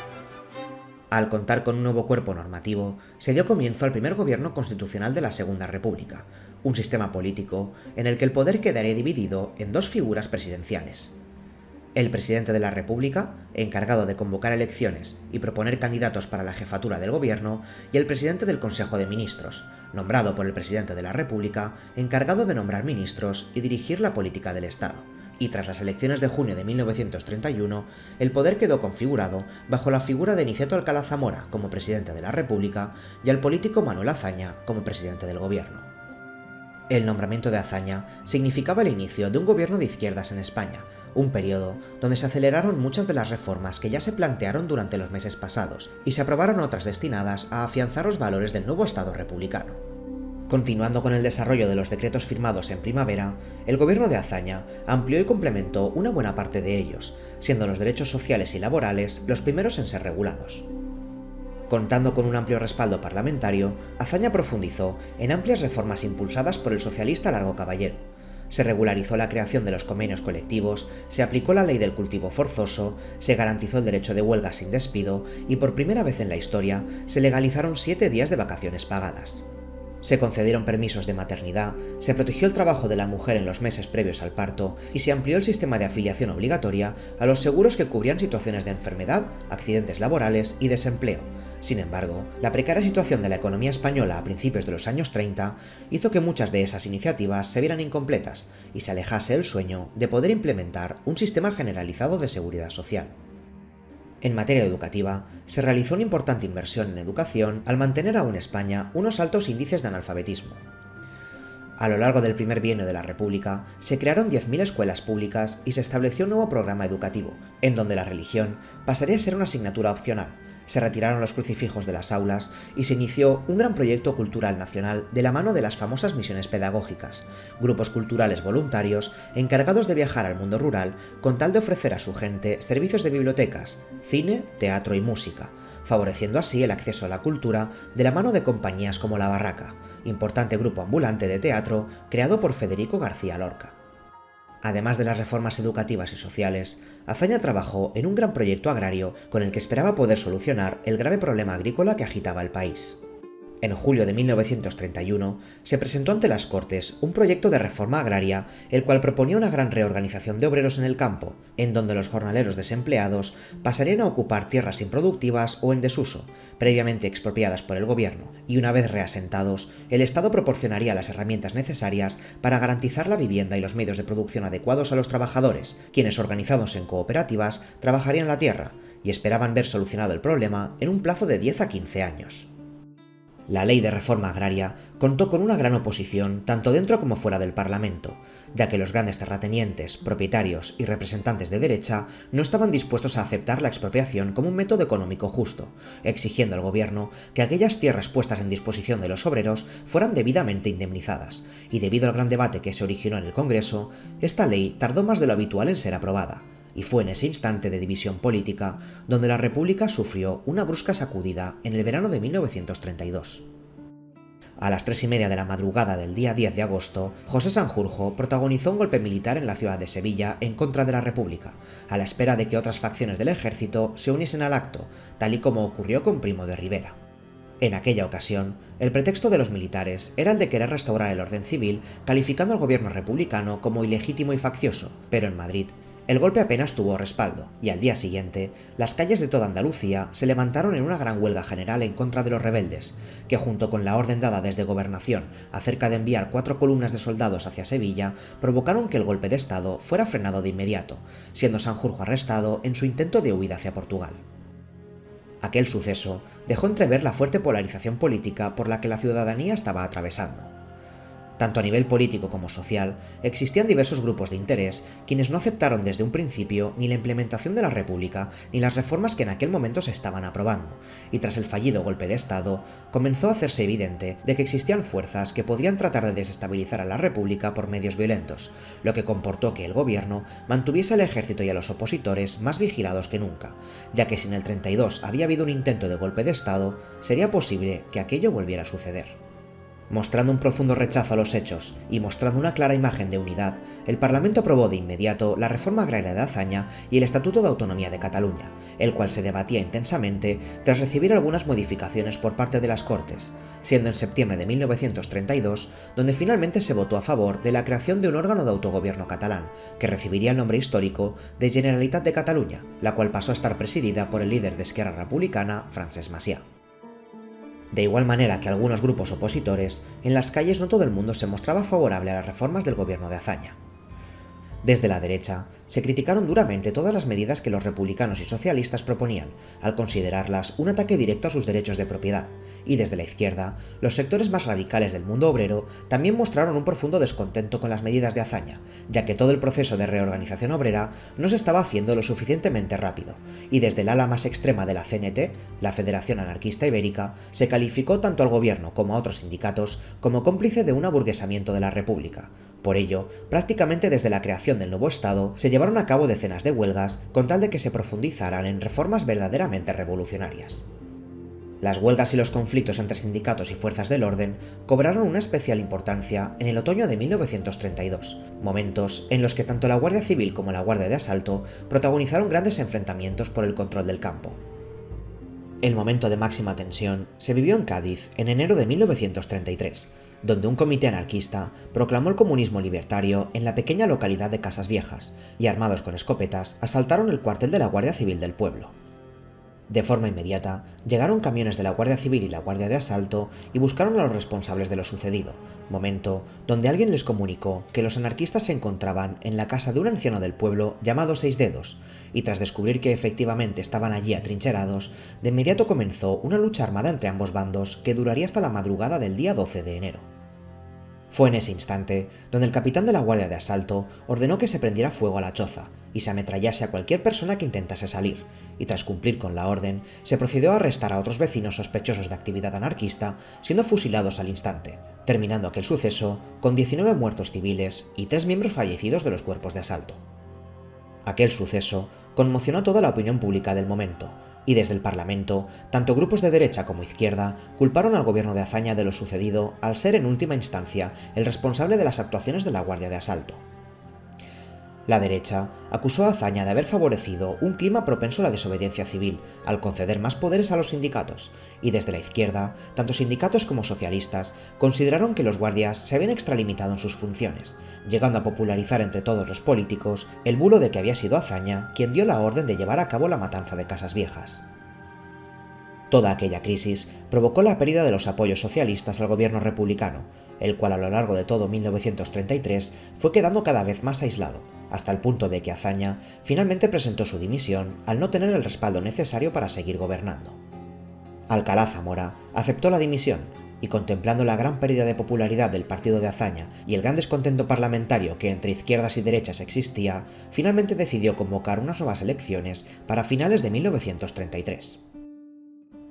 A: Al contar con un nuevo cuerpo normativo, se dio comienzo al primer gobierno constitucional de la Segunda República, un sistema político en el que el poder quedaría dividido en 2 figuras presidenciales. El presidente de la República, encargado de convocar elecciones y proponer candidatos para la jefatura del gobierno, y el presidente del Consejo de Ministros, nombrado por el presidente de la República, encargado de nombrar ministros y dirigir la política del Estado, y tras las elecciones de junio de 1931, el poder quedó configurado bajo la figura de Niceto Alcalá Zamora como presidente de la República y al político Manuel Azaña como presidente del gobierno. El nombramiento de Azaña significaba el inicio de un gobierno de izquierdas en España, un periodo donde se aceleraron muchas de las reformas que ya se plantearon durante los meses pasados y se aprobaron otras destinadas a afianzar los valores del nuevo Estado republicano. Continuando con el desarrollo de los decretos firmados en primavera, el gobierno de Azaña amplió y complementó una buena parte de ellos, siendo los derechos sociales y laborales los primeros en ser regulados. Contando con un amplio respaldo parlamentario, Azaña profundizó en amplias reformas impulsadas por el socialista Largo Caballero. Se regularizó la creación de los convenios colectivos, se aplicó la ley del cultivo forzoso, se garantizó el derecho de huelga sin despido y por primera vez en la historia se legalizaron 7 días de vacaciones pagadas. Se concedieron permisos de maternidad, se protegió el trabajo de la mujer en los meses previos al parto y se amplió el sistema de afiliación obligatoria a los seguros que cubrían situaciones de enfermedad, accidentes laborales y desempleo. Sin embargo, la precaria situación de la economía española a principios de los años 30 hizo que muchas de esas iniciativas se vieran incompletas y se alejase el sueño de poder implementar un sistema generalizado de seguridad social. En materia educativa, se realizó una importante inversión en educación al mantener aún España unos altos índices de analfabetismo. A lo largo del primer bienio de la República, se crearon 10.000 escuelas públicas y se estableció un nuevo programa educativo, en donde la religión pasaría a ser una asignatura opcional. Se retiraron los crucifijos de las aulas y se inició un gran proyecto cultural nacional de la mano de las famosas misiones pedagógicas, grupos culturales voluntarios encargados de viajar al mundo rural con tal de ofrecer a su gente servicios de bibliotecas, cine, teatro y música, favoreciendo así el acceso a la cultura de la mano de compañías como La Barraca, importante grupo ambulante de teatro creado por Federico García Lorca. Además de las reformas educativas y sociales, Azaña trabajó en un gran proyecto agrario con el que esperaba poder solucionar el grave problema agrícola que agitaba el país. En julio de 1931 se presentó ante las Cortes un proyecto de reforma agraria, el cual proponía una gran reorganización de obreros en el campo, en donde los jornaleros desempleados pasarían a ocupar tierras improductivas o en desuso, previamente expropiadas por el gobierno, y una vez reasentados, el Estado proporcionaría las herramientas necesarias para garantizar la vivienda y los medios de producción adecuados a los trabajadores, quienes organizados en cooperativas trabajarían la tierra y esperaban ver solucionado el problema en un plazo de 10 a 15 años. La ley de reforma agraria contó con una gran oposición tanto dentro como fuera del Parlamento, ya que los grandes terratenientes, propietarios y representantes de derecha no estaban dispuestos a aceptar la expropiación como un método económico justo, exigiendo al gobierno que aquellas tierras puestas en disposición de los obreros fueran debidamente indemnizadas, y debido al gran debate que se originó en el Congreso, esta ley tardó más de lo habitual en ser aprobada, y fue en ese instante de división política donde la República sufrió una brusca sacudida en el verano de 1932. A las 3:30 de la madrugada del día 10 de agosto, José Sanjurjo protagonizó un golpe militar en la ciudad de Sevilla en contra de la República, a la espera de que otras facciones del ejército se uniesen al acto, tal y como ocurrió con Primo de Rivera. En aquella ocasión, el pretexto de los militares era el de querer restaurar el orden civil, calificando al gobierno republicano como ilegítimo y faccioso, pero en Madrid, el golpe apenas tuvo respaldo, y al día siguiente, las calles de toda Andalucía se levantaron en una gran huelga general en contra de los rebeldes, que junto con la orden dada desde Gobernación acerca de enviar 4 columnas de soldados hacia Sevilla, provocaron que el golpe de Estado fuera frenado de inmediato, siendo Sanjurjo arrestado en su intento de huida hacia Portugal. Aquel suceso dejó entrever la fuerte polarización política por la que la ciudadanía estaba atravesando. Tanto a nivel político como social, existían diversos grupos de interés quienes no aceptaron desde un principio ni la implementación de la República ni las reformas que en aquel momento se estaban aprobando, y tras el fallido golpe de Estado, comenzó a hacerse evidente de que existían fuerzas que podrían tratar de desestabilizar a la República por medios violentos, lo que comportó que el gobierno mantuviese al ejército y a los opositores más vigilados que nunca, ya que si en el 32 había habido un intento de golpe de Estado, sería posible que aquello volviera a suceder. Mostrando un profundo rechazo a los hechos y mostrando una clara imagen de unidad, el Parlamento aprobó de inmediato la reforma agraria de Azaña y el Estatuto de Autonomía de Cataluña, el cual se debatía intensamente tras recibir algunas modificaciones por parte de las Cortes, siendo en septiembre de 1932 donde finalmente se votó a favor de la creación de un órgano de autogobierno catalán, que recibiría el nombre histórico de Generalitat de Catalunya, la cual pasó a estar presidida por el líder de Esquerra Republicana, Francesc Macià. De igual manera que algunos grupos opositores, en las calles no todo el mundo se mostraba favorable a las reformas del gobierno de Azaña. Desde la derecha, se criticaron duramente todas las medidas que los republicanos y socialistas proponían, al considerarlas un ataque directo a sus derechos de propiedad, y desde la izquierda, los sectores más radicales del mundo obrero también mostraron un profundo descontento con las medidas de Azaña, ya que todo el proceso de reorganización obrera no se estaba haciendo lo suficientemente rápido, y desde el ala más extrema de la CNT, la Federación Anarquista Ibérica, se calificó tanto al gobierno como a otros sindicatos como cómplice de un aburguesamiento de la República. Por ello, prácticamente desde la creación del nuevo Estado se llevaron a cabo decenas de huelgas con tal de que se profundizaran en reformas verdaderamente revolucionarias. Las huelgas y los conflictos entre sindicatos y fuerzas del orden cobraron una especial importancia en el otoño de 1932, momentos en los que tanto la Guardia Civil como la Guardia de Asalto protagonizaron grandes enfrentamientos por el control del campo. El momento de máxima tensión se vivió en Cádiz en enero de 1933, donde un comité anarquista proclamó el comunismo libertario en la pequeña localidad de Casas Viejas y, armados con escopetas, asaltaron el cuartel de la Guardia Civil del pueblo. De forma inmediata, llegaron camiones de la Guardia Civil y la Guardia de Asalto y buscaron a los responsables de lo sucedido, momento donde alguien les comunicó que los anarquistas se encontraban en la casa de un anciano del pueblo llamado Seis Dedos, y tras descubrir que efectivamente estaban allí atrincherados, de inmediato comenzó una lucha armada entre ambos bandos que duraría hasta la madrugada del día 12 de enero. Fue en ese instante donde el capitán de la Guardia de Asalto ordenó que se prendiera fuego a la choza y se ametrallase a cualquier persona que intentase salir, y tras cumplir con la orden, se procedió a arrestar a otros vecinos sospechosos de actividad anarquista, siendo fusilados al instante, terminando aquel suceso con 19 muertos civiles y 3 miembros fallecidos de los cuerpos de asalto. Aquel suceso conmocionó a toda la opinión pública del momento, y desde el Parlamento, tanto grupos de derecha como izquierda culparon al gobierno de Azaña de lo sucedido al ser en última instancia el responsable de las actuaciones de la Guardia de Asalto. La derecha acusó a Azaña de haber favorecido un clima propenso a la desobediencia civil al conceder más poderes a los sindicatos, y desde la izquierda, tanto sindicatos como socialistas consideraron que los guardias se habían extralimitado en sus funciones, llegando a popularizar entre todos los políticos el bulo de que había sido Azaña quien dio la orden de llevar a cabo la matanza de Casas Viejas. Toda aquella crisis provocó la pérdida de los apoyos socialistas al gobierno republicano, el cual a lo largo de todo 1933 fue quedando cada vez más aislado, hasta el punto de que Azaña finalmente presentó su dimisión al no tener el respaldo necesario para seguir gobernando. Alcalá Zamora aceptó la dimisión y, contemplando la gran pérdida de popularidad del partido de Azaña y el gran descontento parlamentario que entre izquierdas y derechas existía, finalmente decidió convocar unas nuevas elecciones para finales de 1933.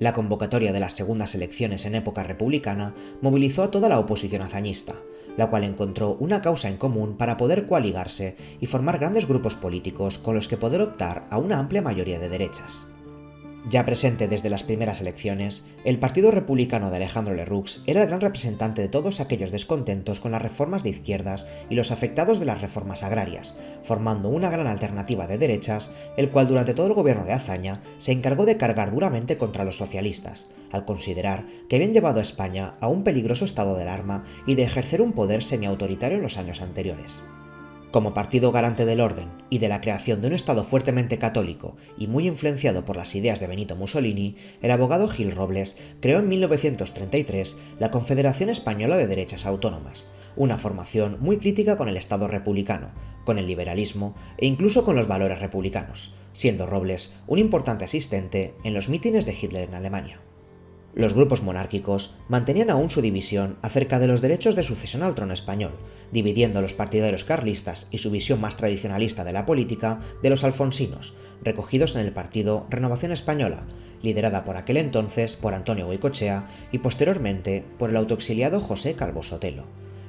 A: La convocatoria de las segundas elecciones en época republicana movilizó a toda la oposición azañista, la cual encontró una causa en común para poder coaligarse y formar grandes grupos políticos con los que poder optar a una amplia mayoría de derechas. Ya presente desde las primeras elecciones, el Partido Republicano de Alejandro Lerroux era el gran representante de todos aquellos descontentos con las reformas de izquierdas y los afectados de las reformas agrarias, formando una gran alternativa de derechas, el cual durante todo el gobierno de Azaña se encargó de cargar duramente contra los socialistas, al considerar que habían llevado a España a un peligroso estado de alarma y de ejercer un poder semiautoritario en los años anteriores. Como partido garante del orden y de la creación de un Estado fuertemente católico y muy influenciado por las ideas de Benito Mussolini, el abogado Gil Robles creó en 1933 la Confederación Española de Derechas Autónomas, una formación muy crítica con el Estado republicano, con el liberalismo e incluso con los valores republicanos, siendo Robles un importante asistente en los mítines de Hitler en Alemania. Los grupos monárquicos mantenían aún su división acerca de los derechos de sucesión al trono español, dividiendo a los partidarios carlistas y su visión más tradicionalista de la política de los alfonsinos, recogidos en el partido Renovación Española, liderada por aquel entonces por Antonio Goicoechea y posteriormente por el autoexiliado José Calvo Sotelo.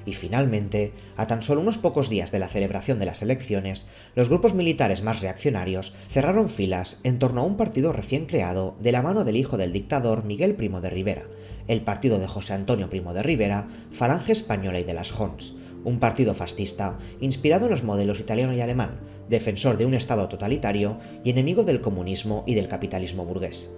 A: Y finalmente, a tan solo unos pocos días de la celebración de las elecciones, los grupos militares más reaccionarios cerraron filas en torno a un partido recién creado de la mano del hijo del dictador Miguel Primo de Rivera, el partido de José Antonio Primo de Rivera, Falange Española y de las Jons, un partido fascista inspirado en los modelos italiano y alemán, defensor de un Estado totalitario y enemigo del comunismo y del capitalismo burgués.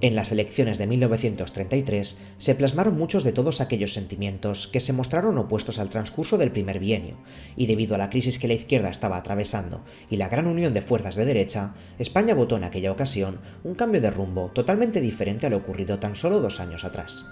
A: En las elecciones de 1933 se plasmaron muchos de todos aquellos sentimientos que se mostraron opuestos al transcurso del primer bienio, y debido a la crisis que la izquierda estaba atravesando y la gran unión de fuerzas de derecha, España votó en aquella ocasión un cambio de rumbo totalmente diferente a lo ocurrido tan solo 2 años atrás.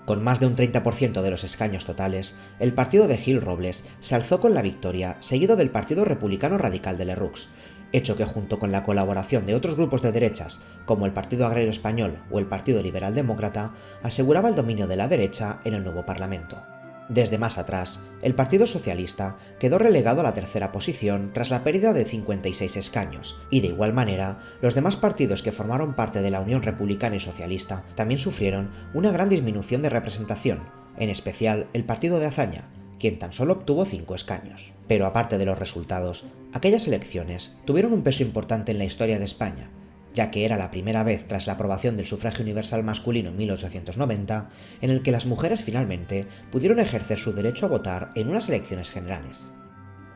A: Con más de un 30% de los escaños totales, el partido de Gil Robles se alzó con la victoria, seguido del Partido Republicano Radical de Lerroux, hecho que junto con la colaboración de otros grupos de derechas, como el Partido Agrario Español o el Partido Liberal Demócrata, aseguraba el dominio de la derecha en el nuevo Parlamento. Desde más atrás, el Partido Socialista quedó relegado a la tercera posición tras la pérdida de 56 escaños, y de igual manera, los demás partidos que formaron parte de la Unión Republicana y Socialista también sufrieron una gran disminución de representación, en especial el Partido de Azaña, quien tan solo obtuvo 5 escaños. Pero aparte de los resultados, aquellas elecciones tuvieron un peso importante en la historia de España, ya que era la primera vez tras la aprobación del sufragio universal masculino en 1890 en el que las mujeres finalmente pudieron ejercer su derecho a votar en unas elecciones generales.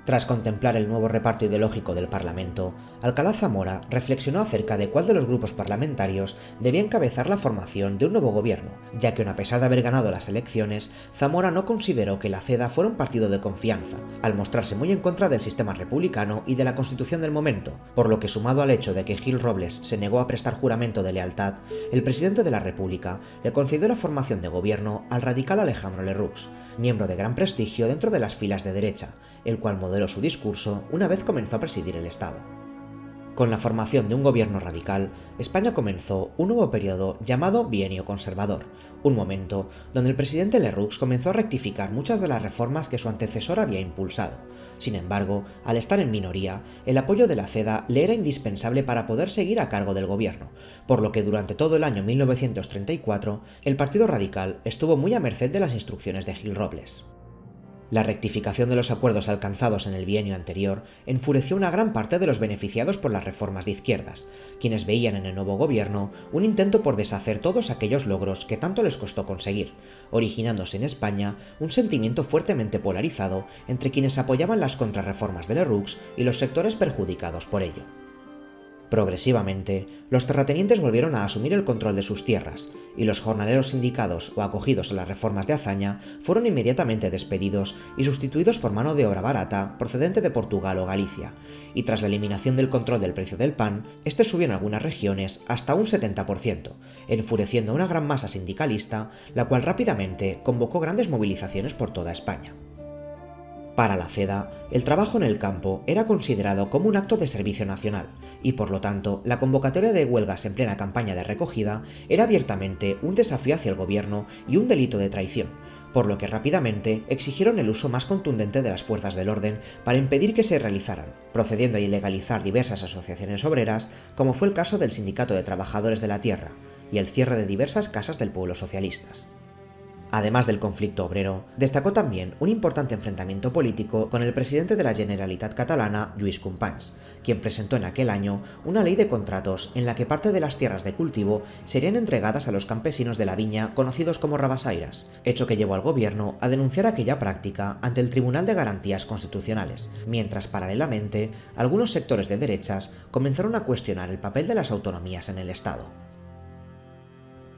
A: Tras contemplar el nuevo reparto ideológico del Parlamento, Alcalá Zamora reflexionó acerca de cuál de los grupos parlamentarios debía encabezar la formación de un nuevo gobierno, ya que a pesar de haber ganado las elecciones, Zamora no consideró que la CEDA fuera un partido de confianza, al mostrarse muy en contra del sistema republicano y de la Constitución del momento, por lo que sumado al hecho de que Gil Robles se negó a prestar juramento de lealtad, el presidente de la República le concedió la formación de gobierno al radical Alejandro Lerroux, miembro de gran prestigio dentro de las filas de derecha, el cual modeló su discurso una vez comenzó a presidir el Estado. Con la formación de un gobierno radical, España comenzó un nuevo periodo llamado Bienio Conservador, un momento donde el presidente Lerroux comenzó a rectificar muchas de las reformas que su antecesor había impulsado. Sin embargo, al estar en minoría, el apoyo de la CEDA le era indispensable para poder seguir a cargo del gobierno, por lo que durante todo el año 1934 el Partido Radical estuvo muy a merced de las instrucciones de Gil Robles. La rectificación de los acuerdos alcanzados en el bienio anterior enfureció a una gran parte de los beneficiados por las reformas de izquierdas, quienes veían en el nuevo gobierno un intento por deshacer todos aquellos logros que tanto les costó conseguir, originándose en España un sentimiento fuertemente polarizado entre quienes apoyaban las contrarreformas de Lerroux y los sectores perjudicados por ello. Progresivamente, los terratenientes volvieron a asumir el control de sus tierras, y los jornaleros sindicados o acogidos a las reformas de Azaña fueron inmediatamente despedidos y sustituidos por mano de obra barata procedente de Portugal o Galicia, y tras la eliminación del control del precio del pan, este subió en algunas regiones hasta un 70%, enfureciendo a una gran masa sindicalista, la cual rápidamente convocó grandes movilizaciones por toda España. Para la CEDA, el trabajo en el campo era considerado como un acto de servicio nacional, y por lo tanto, la convocatoria de huelgas en plena campaña de recogida era abiertamente un desafío hacia el gobierno y un delito de traición, por lo que rápidamente exigieron el uso más contundente de las fuerzas del orden para impedir que se realizaran, procediendo a ilegalizar diversas asociaciones obreras, como fue el caso del Sindicato de Trabajadores de la Tierra, y el cierre de diversas casas del pueblo socialistas. Además del conflicto obrero, destacó también un importante enfrentamiento político con el presidente de la Generalitat catalana, Lluís Companys, quien presentó en aquel año una ley de contratos en la que parte de las tierras de cultivo serían entregadas a los campesinos de la viña conocidos como rabasaires, hecho que llevó al gobierno a denunciar aquella práctica ante el Tribunal de Garantías Constitucionales, mientras paralelamente algunos sectores de derechas comenzaron a cuestionar el papel de las autonomías en el Estado.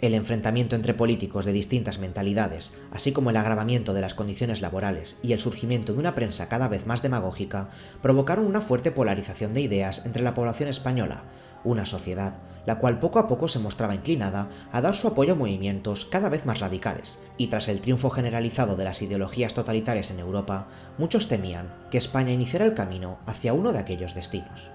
A: El enfrentamiento entre políticos de distintas mentalidades, así como el agravamiento de las condiciones laborales y el surgimiento de una prensa cada vez más demagógica, provocaron una fuerte polarización de ideas entre la población española, una sociedad la cual poco a poco se mostraba inclinada a dar su apoyo a movimientos cada vez más radicales, y tras el triunfo generalizado de las ideologías totalitarias en Europa, muchos temían que España iniciara el camino hacia uno de aquellos destinos.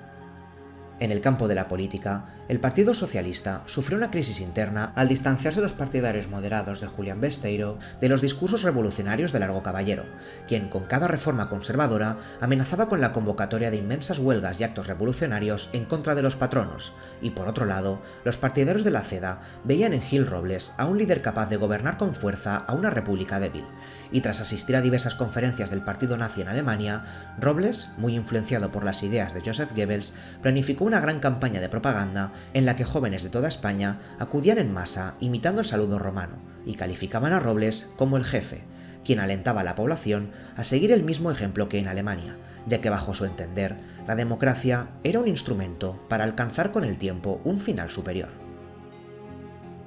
A: En el campo de la política, el Partido Socialista sufrió una crisis interna al distanciarse los partidarios moderados de Julián Besteiro de los discursos revolucionarios de Largo Caballero, quien con cada reforma conservadora amenazaba con la convocatoria de inmensas huelgas y actos revolucionarios en contra de los patronos, y por otro lado, los partidarios de la CEDA veían en Gil Robles a un líder capaz de gobernar con fuerza a una república débil, y tras asistir a diversas conferencias del partido nazi en Alemania, Robles, muy influenciado por las ideas de Joseph Goebbels, planificó una gran campaña de propaganda en la que jóvenes de toda España acudían en masa imitando el saludo romano y calificaban a Robles como el jefe, quien alentaba a la población a seguir el mismo ejemplo que en Alemania, ya que bajo su entender, la democracia era un instrumento para alcanzar con el tiempo un final superior.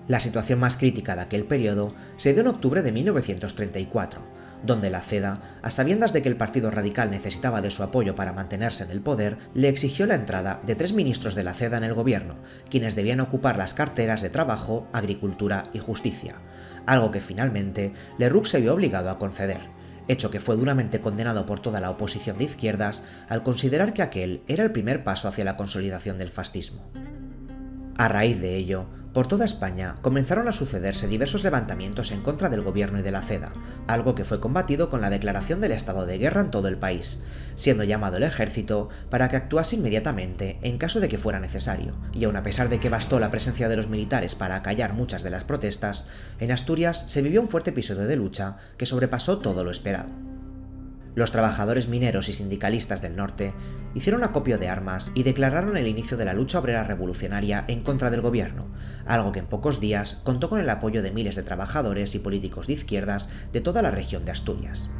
A: La situación más crítica de aquel periodo se dio en octubre de 1934, donde la CEDA, a sabiendas de que el Partido Radical necesitaba de su apoyo para mantenerse en el poder, le exigió la entrada de 3 ministros de la CEDA en el gobierno, quienes debían ocupar las carteras de Trabajo, Agricultura y Justicia. algo que finalmente Lerroux se vio obligado a conceder, hecho que fue duramente condenado por toda la oposición de izquierdas al considerar que aquel era el primer paso hacia la consolidación del fascismo. A raíz de ello, por toda España comenzaron a sucederse diversos levantamientos en contra del gobierno y de la CEDA, algo que fue combatido con la declaración del estado de guerra en todo el país, siendo llamado el ejército para que actuase inmediatamente en caso de que fuera necesario, y aun a pesar de que bastó la presencia de los militares para acallar muchas de las protestas, en Asturias se vivió un fuerte episodio de lucha que sobrepasó todo lo esperado. Los trabajadores mineros y sindicalistas del norte hicieron acopio de armas y declararon el inicio de la lucha obrera revolucionaria en contra del gobierno, algo que en pocos días contó con el apoyo de miles de trabajadores y políticos de izquierdas de toda la región de Asturias.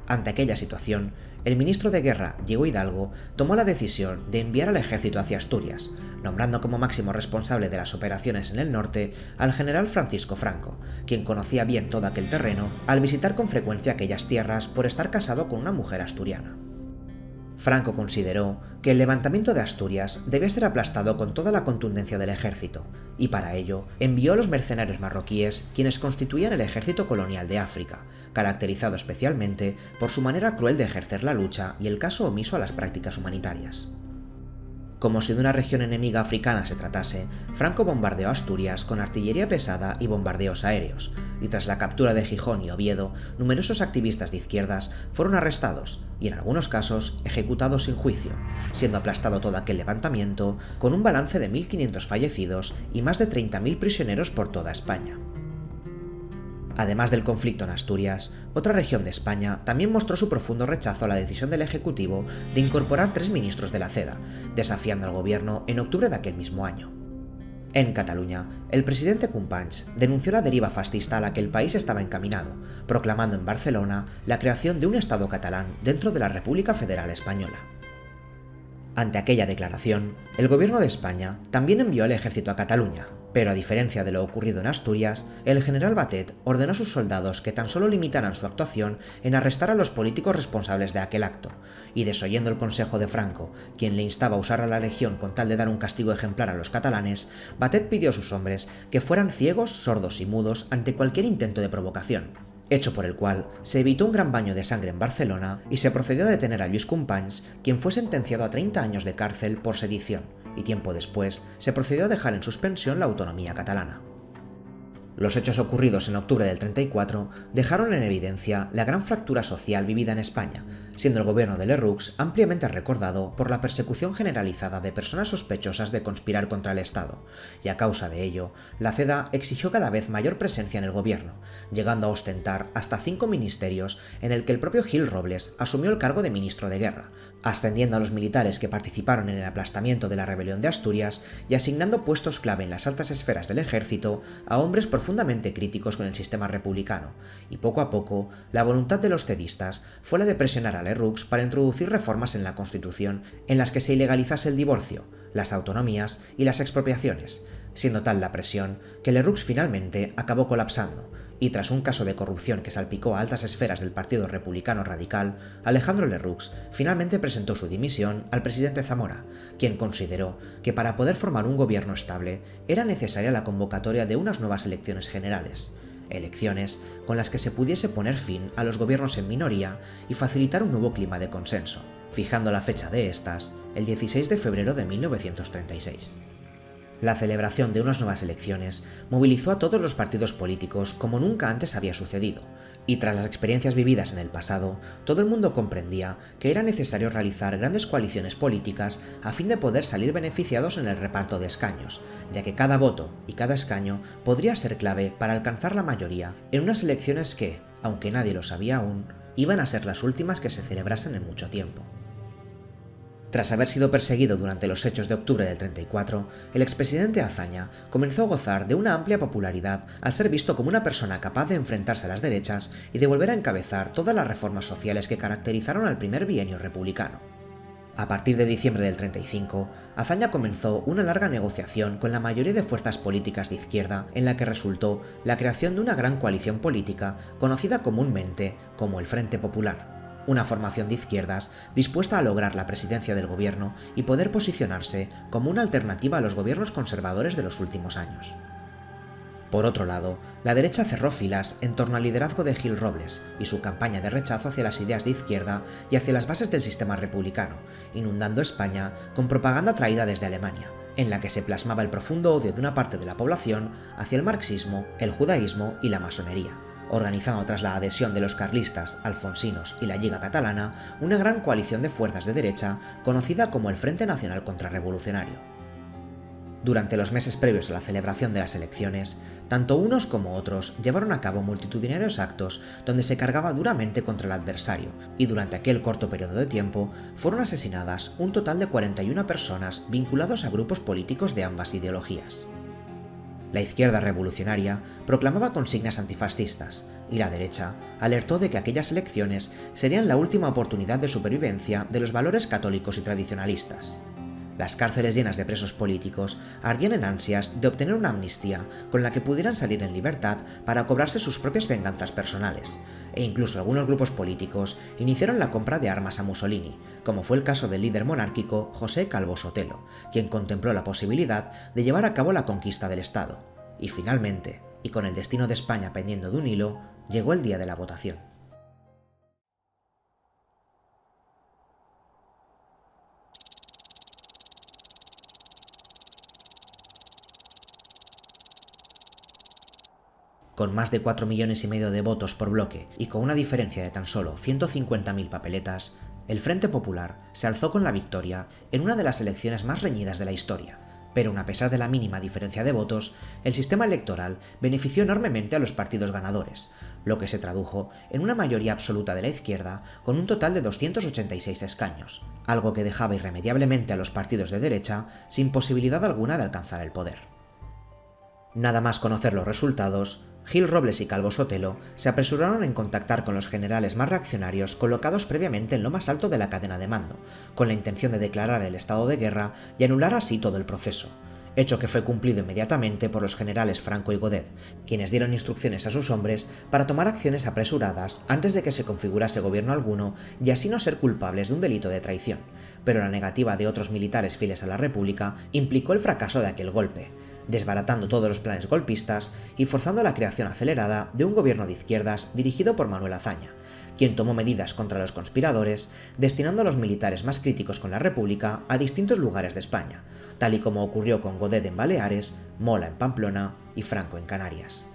A: Ante aquella situación, el ministro de Guerra, Diego Hidalgo, tomó la decisión de enviar al ejército hacia Asturias, nombrando como máximo responsable de las operaciones en el norte al general Francisco Franco, quien conocía bien todo aquel terreno al visitar con frecuencia aquellas tierras por estar casado con una mujer asturiana. Franco consideró que el levantamiento de Asturias debía ser aplastado con toda la contundencia del ejército, y para ello envió a los mercenarios marroquíes, quienes constituían el ejército colonial de África, caracterizado especialmente por su manera cruel de ejercer la lucha y el caso omiso a las prácticas humanitarias. Como si de una región enemiga africana se tratase, Franco bombardeó Asturias con artillería pesada y bombardeos aéreos, y tras la captura de Gijón y Oviedo, numerosos activistas de izquierdas fueron arrestados y en algunos casos ejecutados sin juicio, siendo aplastado todo aquel levantamiento con un balance de 1.500 fallecidos y más de 30.000 prisioneros por toda España. Además del conflicto en Asturias, otra región de España también mostró su profundo rechazo a la decisión del Ejecutivo de incorporar 3 ministros de la CEDA, desafiando al gobierno en octubre de aquel mismo año. En Cataluña, el presidente Companys denunció la deriva fascista a la que el país estaba encaminado, proclamando en Barcelona la creación de un Estado catalán dentro de la República Federal Española. Ante aquella declaración, el gobierno de España también envió el ejército a Cataluña, pero a diferencia de lo ocurrido en Asturias, el general Batet ordenó a sus soldados que tan solo limitaran su actuación en arrestar a los políticos responsables de aquel acto, y desoyendo el consejo de Franco, quien le instaba a usar a la legión con tal de dar un castigo ejemplar a los catalanes, Batet pidió a sus hombres que fueran ciegos, sordos y mudos ante cualquier intento de provocación, hecho por el cual se evitó un gran baño de sangre en Barcelona y se procedió a detener a Lluís Companys, quien fue sentenciado a 30 años de cárcel por sedición, y tiempo después se procedió a dejar en suspensión la autonomía catalana. Los hechos ocurridos en octubre del 34 dejaron en evidencia la gran fractura social vivida en España, siendo el gobierno de Lerroux ampliamente recordado por la persecución generalizada de personas sospechosas de conspirar contra el Estado, y a causa de ello, la CEDA exigió cada vez mayor presencia en el gobierno, llegando a ostentar hasta 5 ministerios en el que el propio Gil Robles asumió el cargo de ministro de Guerra, ascendiendo a los militares que participaron en el aplastamiento de la rebelión de Asturias y asignando puestos clave en las altas esferas del ejército a hombres profundamente críticos con el sistema republicano, y poco a poco la voluntad de los cedistas fue la de presionar a Lerroux para introducir reformas en la Constitución en las que se ilegalizase el divorcio, las autonomías y las expropiaciones, siendo tal la presión que Lerroux finalmente acabó colapsando, y tras un caso de corrupción que salpicó a altas esferas del Partido Republicano Radical, Alejandro Lerroux finalmente presentó su dimisión al presidente Zamora, quien consideró que para poder formar un gobierno estable era necesaria la convocatoria de unas nuevas elecciones generales, elecciones con las que se pudiese poner fin a los gobiernos en minoría y facilitar un nuevo clima de consenso, fijando la fecha de estas, el 16 de febrero de 1936. La celebración de unas nuevas elecciones movilizó a todos los partidos políticos como nunca antes había sucedido, y tras las experiencias vividas en el pasado, todo el mundo comprendía que era necesario realizar grandes coaliciones políticas a fin de poder salir beneficiados en el reparto de escaños, ya que cada voto y cada escaño podría ser clave para alcanzar la mayoría en unas elecciones que, aunque nadie lo sabía aún, iban a ser las últimas que se celebrasen en mucho tiempo. Tras haber sido perseguido durante los hechos de octubre del 34, el expresidente Azaña comenzó a gozar de una amplia popularidad al ser visto como una persona capaz de enfrentarse a las derechas y de volver a encabezar todas las reformas sociales que caracterizaron al primer bienio republicano. A partir de diciembre del 35, Azaña comenzó una larga negociación con la mayoría de fuerzas políticas de izquierda en la que resultó la creación de una gran coalición política conocida comúnmente como el Frente Popular, una formación de izquierdas dispuesta a lograr la presidencia del gobierno y poder posicionarse como una alternativa a los gobiernos conservadores de los últimos años. Por otro lado, la derecha cerró filas en torno al liderazgo de Gil Robles y su campaña de rechazo hacia las ideas de izquierda y hacia las bases del sistema republicano, inundando España con propaganda traída desde Alemania, en la que se plasmaba el profundo odio de una parte de la población hacia el marxismo, el judaísmo y la masonería, organizando tras la adhesión de los carlistas, alfonsinos y la Lliga Catalana una gran coalición de fuerzas de derecha conocida como el Frente Nacional Contrarrevolucionario. Durante los meses previos a la celebración de las elecciones, tanto unos como otros llevaron a cabo multitudinarios actos donde se cargaba duramente contra el adversario, y durante aquel corto periodo de tiempo fueron asesinadas un total de 41 personas vinculados a grupos políticos de ambas ideologías. La izquierda revolucionaria proclamaba consignas antifascistas, y la derecha alertó de que aquellas elecciones serían la última oportunidad de supervivencia de los valores católicos y tradicionalistas. Las cárceles llenas de presos políticos ardían en ansias de obtener una amnistía con la que pudieran salir en libertad para cobrarse sus propias venganzas personales, e incluso algunos grupos políticos iniciaron la compra de armas a Mussolini, como fue el caso del líder monárquico José Calvo Sotelo, quien contempló la posibilidad de llevar a cabo la conquista del Estado. Y finalmente, y con el destino de España pendiendo de un hilo, llegó el día de la votación. Con más de 4,5 millones de votos por bloque y con una diferencia de tan solo 150.000 papeletas, el Frente Popular se alzó con la victoria en una de las elecciones más reñidas de la historia, pero a pesar de la mínima diferencia de votos, el sistema electoral benefició enormemente a los partidos ganadores, lo que se tradujo en una mayoría absoluta de la izquierda con un total de 286 escaños, algo que dejaba irremediablemente a los partidos de derecha sin posibilidad alguna de alcanzar el poder. Nada más conocer los resultados, Gil Robles y Calvo Sotelo se apresuraron en contactar con los generales más reaccionarios colocados previamente en lo más alto de la cadena de mando, con la intención de declarar el estado de guerra y anular así todo el proceso, hecho que fue cumplido inmediatamente por los generales Franco y Godet, quienes dieron instrucciones a sus hombres para tomar acciones apresuradas antes de que se configurase gobierno alguno y así no ser culpables de un delito de traición, pero la negativa de otros militares fieles a la República implicó el fracaso de aquel golpe, desbaratando todos los planes golpistas y forzando la creación acelerada de un gobierno de izquierdas dirigido por Manuel Azaña, quien tomó medidas contra los conspiradores, destinando a los militares más críticos con la República a distintos lugares de España, tal y como ocurrió con Godet en Baleares, Mola en Pamplona y Franco en Canarias.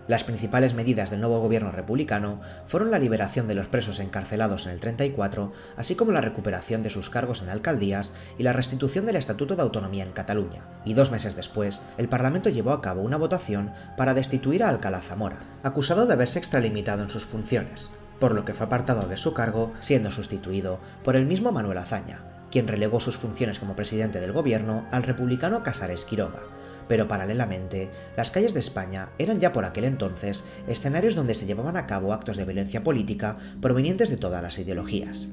A: Las principales medidas del nuevo gobierno republicano fueron la liberación de los presos encarcelados en el 34, así como la recuperación de sus cargos en alcaldías y la restitución del Estatuto de Autonomía en Cataluña, y 2 meses después, el Parlamento llevó a cabo una votación para destituir a Alcalá Zamora, acusado de haberse extralimitado en sus funciones, por lo que fue apartado de su cargo, siendo sustituido por el mismo Manuel Azaña, quien relegó sus funciones como presidente del gobierno al republicano Casares Quiroga. Pero paralelamente, las calles de España eran ya por aquel entonces escenarios donde se llevaban a cabo actos de violencia política provenientes de todas las ideologías.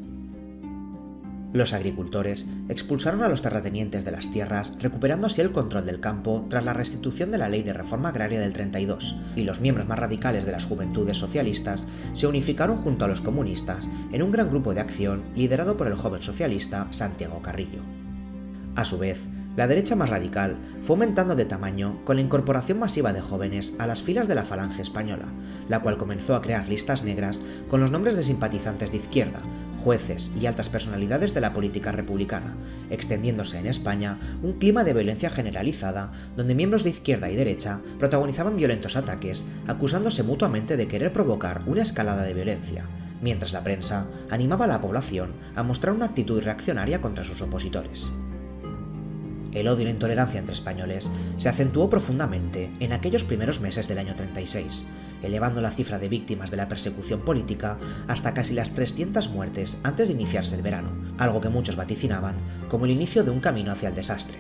A: Los agricultores expulsaron a los terratenientes de las tierras, recuperando así el control del campo tras la restitución de la Ley de Reforma Agraria del 32, y los miembros más radicales de las juventudes socialistas se unificaron junto a los comunistas en un gran grupo de acción liderado por el joven socialista Santiago Carrillo. A su vez, la derecha más radical fue aumentando de tamaño con la incorporación masiva de jóvenes a las filas de la Falange Española, la cual comenzó a crear listas negras con los nombres de simpatizantes de izquierda, jueces y altas personalidades de la política republicana, extendiéndose en España un clima de violencia generalizada donde miembros de izquierda y derecha protagonizaban violentos ataques, acusándose mutuamente de querer provocar una escalada de violencia, mientras la prensa animaba a la población a mostrar una actitud reaccionaria contra sus opositores. El odio y la intolerancia entre españoles se acentuó profundamente en aquellos primeros meses del año 36, elevando la cifra de víctimas de la persecución política hasta casi las 300 muertes antes de iniciarse el verano, algo que muchos vaticinaban como el inicio de un camino hacia el desastre,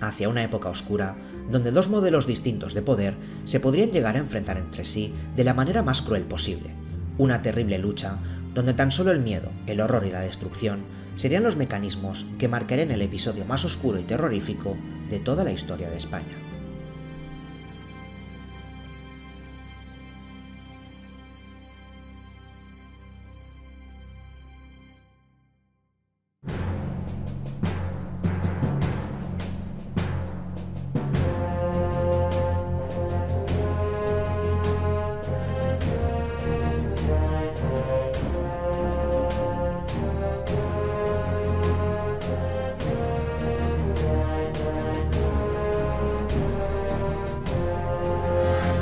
A: hacia una época oscura donde 2 modelos distintos de poder se podrían llegar a enfrentar entre sí de la manera más cruel posible, una terrible lucha donde tan solo el miedo, el horror y la destrucción serían los mecanismos que marcarían el episodio más oscuro y terrorífico de toda la historia de España.